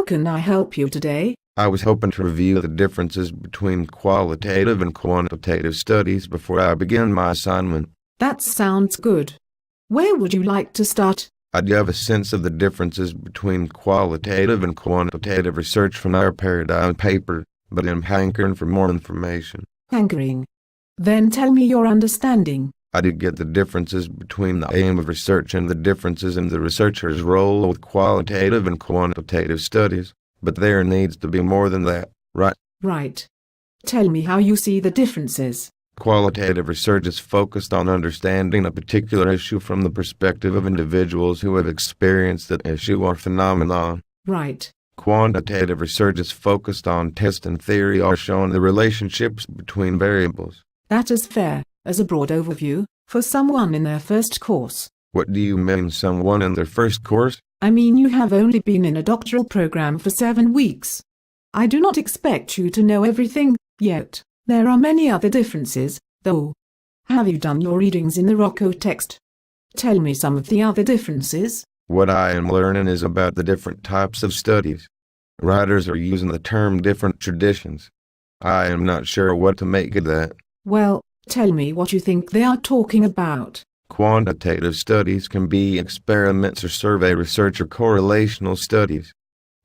How can I help you today? I was hoping to review the differences between qualitative and quantitative studies before I begin my assignment. That sounds good. Where would you like to start? I do have a sense of the differences between qualitative and quantitative research from our paradigm paper, but I'm hankering for more information. Hankering. Then tell me your understanding. I did get the differences between the aim of research and the differences in the researcher's role with qualitative and quantitative studies, but there needs to be more than that, right? Right. Tell me how you see the differences. Qualitative research is focused on understanding a particular issue from the perspective of individuals who have experienced that issue or phenomenon. Right. Quantitative research is focused on test and theory or showing the relationships between variables. That is fair, as a broad overview, for someone in their first course. What do you mean, someone in their first course? I mean you have only been in a doctoral program for 7 weeks. I do not expect you to know everything, yet. There are many other differences, though. Have you done your readings in the Rocco text? Tell me some of the other differences. What I am learning is about the different types of studies. Writers are using the term different traditions. I am not sure what to make of that. Well, tell me what you think they are talking about. Quantitative studies can be experiments or survey research or correlational studies.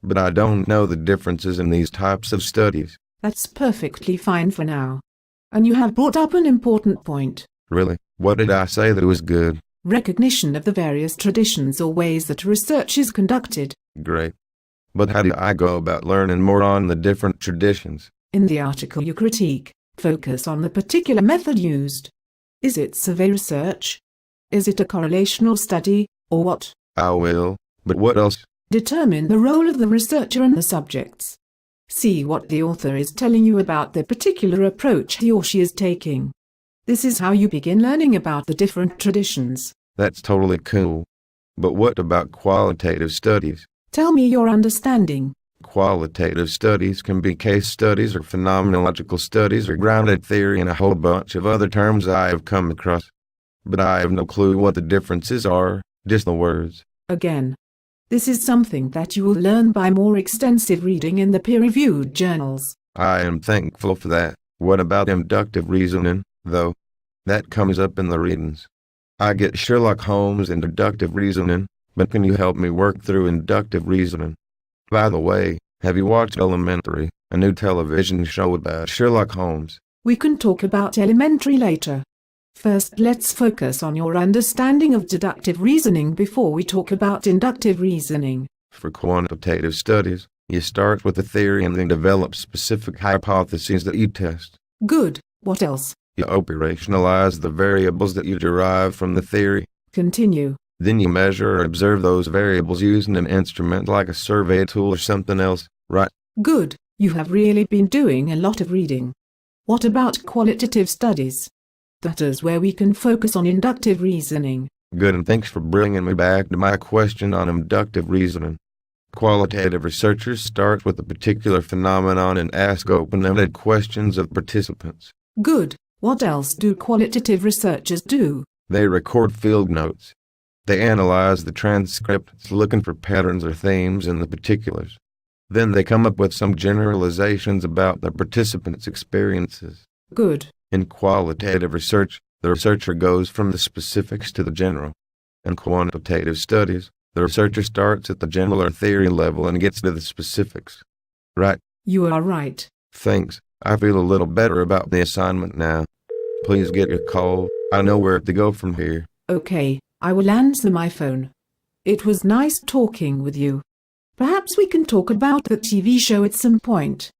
But I don't know the differences in these types of studies. That's perfectly fine for now. And you have brought up an important point. Really? What did I say that was good? Recognition of the various traditions or ways that research is conducted. Great. But how do I go about learning more on the different traditions? In the article you critique, focus on the particular method used. Is it survey research? Is it a correlational study, or what? I will, but what else? Determine the role of the researcher and the subjects. See what the author is telling you about the particular approach he or she is taking. This is how you begin learning about the different traditions. That's totally cool. But what about qualitative studies? Tell me your understanding. Qualitative studies can be case studies or phenomenological studies or grounded theory and a whole bunch of other terms I have come across. But I have no clue what the differences are, just the words. Again, this is something that you will learn by more extensive reading in the peer-reviewed journals. I am thankful for that. What about inductive reasoning, though? That comes up in the readings. I get Sherlock Holmes and deductive reasoning, but can you help me work through inductive reasoning? By the way, have you watched Elementary, a new television show about Sherlock Holmes? We can talk about Elementary later. First, let's focus on your understanding of deductive reasoning before we talk about inductive reasoning. For quantitative studies, you start with a theory and then develop specific hypotheses that you test. Good. What else? You operationalize the variables that you derive from the theory. Continue. Then you measure or observe those variables using an instrument like a survey tool or something else, right? Good. You have really been doing a lot of reading. What about qualitative studies? That is where we can focus on inductive reasoning. Good, and thanks for bringing me back to my question on inductive reasoning. Qualitative researchers start with a particular phenomenon and ask open-ended questions of participants. Good. What else do qualitative researchers do? They record field notes. They analyze the transcripts looking for patterns or themes in the particulars. Then they come up with some generalizations about the participants' experiences. Good. In qualitative research, the researcher goes from the specifics to the general. In quantitative studies, the researcher starts at the general or theory level and gets to the specifics. Right? You are right. Thanks. I feel a little better about the assignment now. Please get your call. I know where to go from here. Okay, I will answer my phone. It was nice talking with you. Perhaps we can talk about the TV show at some point.